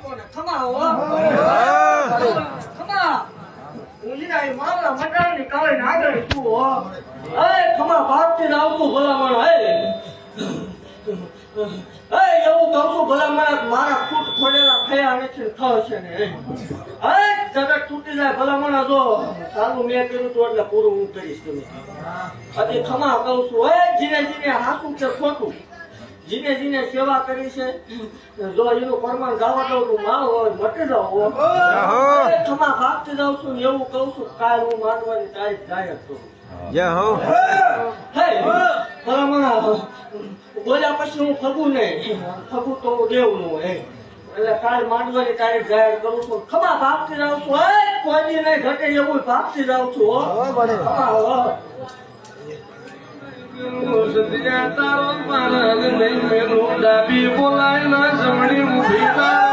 કોને ખમાવો ખમા ઉંજીના એ મામલા મટાડની કાલે આગળ તું હો એ ખમા ભાગતી જ આવતું ભલામણ એવું કહું છું ભલામણ મારા ફૂટ ખોડેલા થયા નથી થશે ને જગત તૂટી જાય ભલામણ જો ચાલુ મેં કર્યું હતું એટલે પૂરું હું કરીશ તમે હજી ખમા કહું છું જીને જીને હાસું છે ખોટું જીને જીને સેવા કરી છે જો એનું પ્રમાણ ગાવા દઉં છું માં હોય મટી જાવ ખમા ભાગતી જાઉં છું એવું કહું છું કાલ હું માંડવાની તારીખ જાહેર કરું ભલામણ બોલ્યા પછી હું ફગું નહીં ફગું તો હું દેવું હોય એટલે કાલ માંડવાની તારીખ જાહેર કરું છું ખમા ભાગતી જાઉં છું કોઈ દી નહીં ઘટે એવું ભાગતી જાઉં છું તારો મારા નહીં મેં ડાબી બોલાય ના જમણી ઊભી